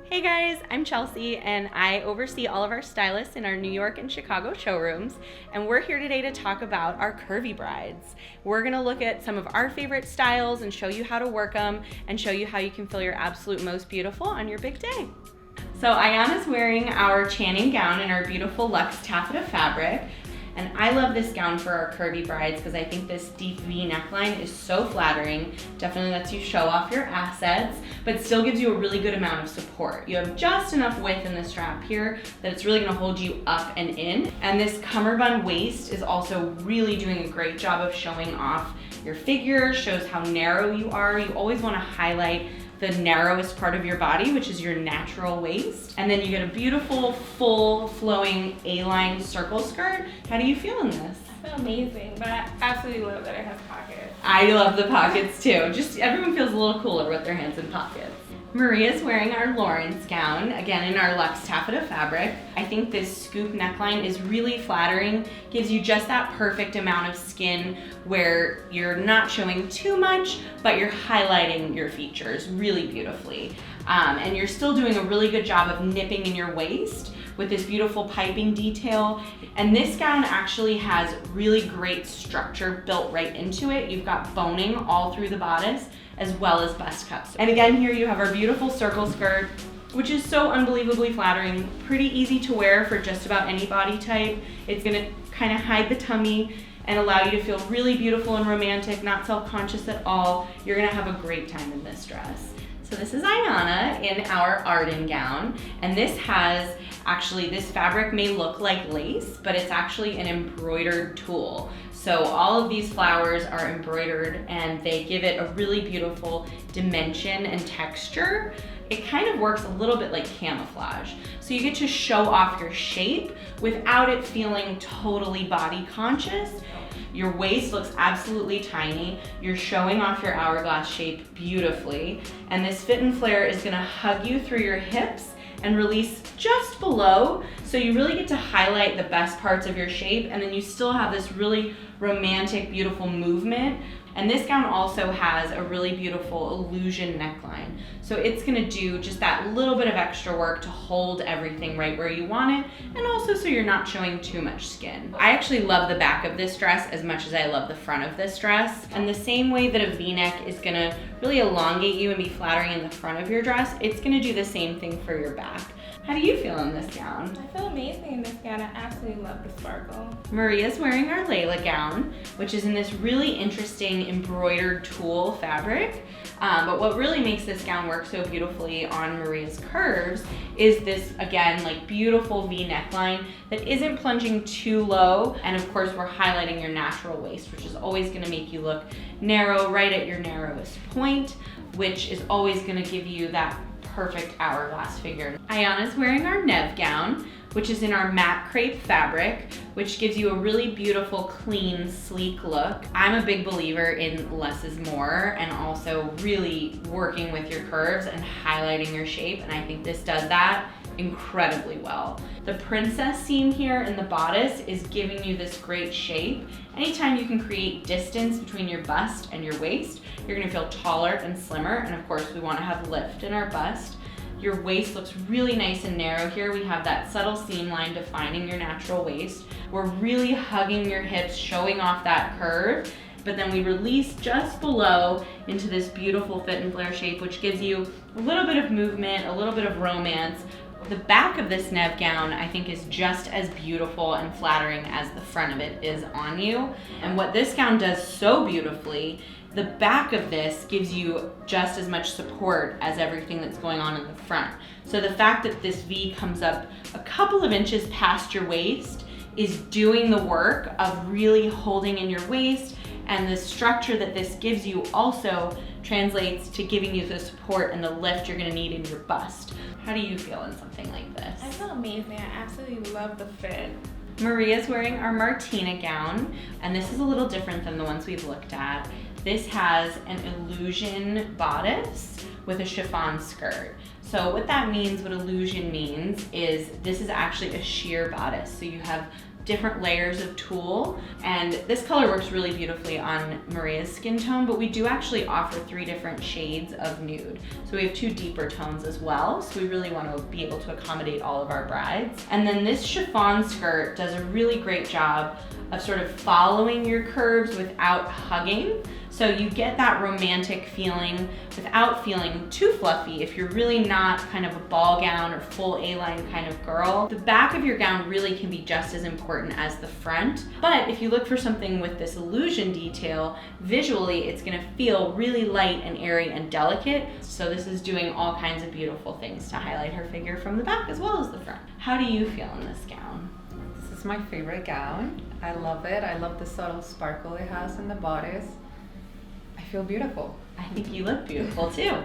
Hey guys, I'm Chelsea and I oversee all of our stylists in our New York and Chicago showrooms, and we're here today to talk about our curvy brides. We're gonna look at some of our favorite styles and show you how to work them and show you how you can feel your absolute most beautiful on your big day. So Ayana's wearing our Channing gown in our beautiful luxe taffeta fabric. And I love this gown for our curvy brides because I think this deep V neckline is so flattering. Definitely lets you show off your assets, but still gives you a really good amount of support. You have just enough width in the strap here that it's really gonna hold you up and in. And this cummerbund waist is also really doing a great job of showing off your figure, shows how narrow you are. You always wanna highlight the narrowest part of your body, which is your natural waist. And then you get a beautiful, full, flowing A-line circle skirt. How do you feel in this? I feel amazing, but I absolutely love that it has pockets. I love the pockets too. Just everyone feels a little cooler with their hands in pockets. Maria's wearing our Lawrence gown, again in our luxe taffeta fabric. I think this scoop neckline is really flattering, gives you just that perfect amount of skin where you're not showing too much, but you're highlighting your features really beautifully. And you're still doing a really good job of nipping in your waist with this beautiful piping detail. And this gown actually has really great structure built right into it. You've got boning all through the bodice as well as bust cups. And again, here you have our beautiful circle skirt, which is so unbelievably flattering, pretty easy to wear for just about any body type. It's gonna kind of hide the tummy and allow you to feel really beautiful and romantic, not self-conscious at all. You're gonna have a great time in this dress. So this is Ayana in our Arden gown, and this has actually, this fabric may look like lace, but it's actually an embroidered tulle. So all of these flowers are embroidered and they give it a really beautiful dimension and texture. It kind of works a little bit like camouflage. So you get to show off your shape without it feeling totally body conscious. Your waist looks absolutely tiny. You're showing off your hourglass shape beautifully. And this fit and flare is gonna hug you through your hips and release just below. So you really get to highlight the best parts of your shape, and then you still have this really romantic, beautiful movement. And this gown also has a really beautiful illusion neckline. So it's gonna do just that little bit of extra work to hold everything right where you want it, and also so you're not showing too much skin. I actually love the back of this dress as much as I love the front of this dress. And the same way that a V-neck is gonna really elongate you and be flattering in the front of your dress, it's gonna do the same thing for your back. How do you feel in this gown? I feel amazing in this gown. I absolutely love the sparkle. Maria's wearing our Layla gown, which is in this really interesting embroidered tulle fabric. But what really makes this gown work so beautifully on Maria's curves is this, again, like beautiful V neckline that isn't plunging too low. And of course, we're highlighting your natural waist, which is always gonna make you look narrow right at your narrowest point, which is always gonna give you that perfect hourglass figure. Ayana's wearing our Nev gown, which is in our matte crepe fabric, which gives you a really beautiful, clean, sleek look. I'm a big believer in less is more, and also really working with your curves and highlighting your shape, and I think this does that incredibly well. The princess seam here in the bodice is giving you this great shape. Anytime you can create distance between your bust and your waist, you're gonna feel taller and slimmer, and of course we wanna have lift in our bust. Your waist looks really nice and narrow here. We have that subtle seam line defining your natural waist. We're really hugging your hips, showing off that curve, but then we release just below into this beautiful fit and flare shape, which gives you a little bit of movement, a little bit of romance. The back of this Nev gown, I think, is just as beautiful and flattering as the front of it is on you. And what this gown does so beautifully, the back of this gives you just as much support as everything that's going on in the front. So the fact that this V comes up a couple of inches past your waist is doing the work of really holding in your waist, and the structure that this gives you also translates to giving you the support and the lift you're gonna need in your bust. How do you feel in something like this? I feel amazing. I absolutely love the fit. Maria's wearing our Martina gown, and this is a little different than the ones we've looked at. This has an illusion bodice with a chiffon skirt. So what that means, what illusion means, is this is actually a sheer bodice. So you have different layers of tulle, and this color works really beautifully on Maria's skin tone, but we do actually offer 3 different shades of nude. So we have 2 deeper tones as well, so we really want to be able to accommodate all of our brides. And then this chiffon skirt does a really great job of sort of following your curves without hugging. So you get that romantic feeling without feeling too fluffy if you're really not kind of a ball gown or full A-line kind of girl. The back of your gown really can be just as important as the front, but if you look for something with this illusion detail, visually it's gonna feel really light and airy and delicate. So this is doing all kinds of beautiful things to highlight her figure from the back as well as the front. How do you feel in this gown? This is my favorite gown. I love it. I love the subtle sparkle it has in the bodice. I feel beautiful. I think you look beautiful too.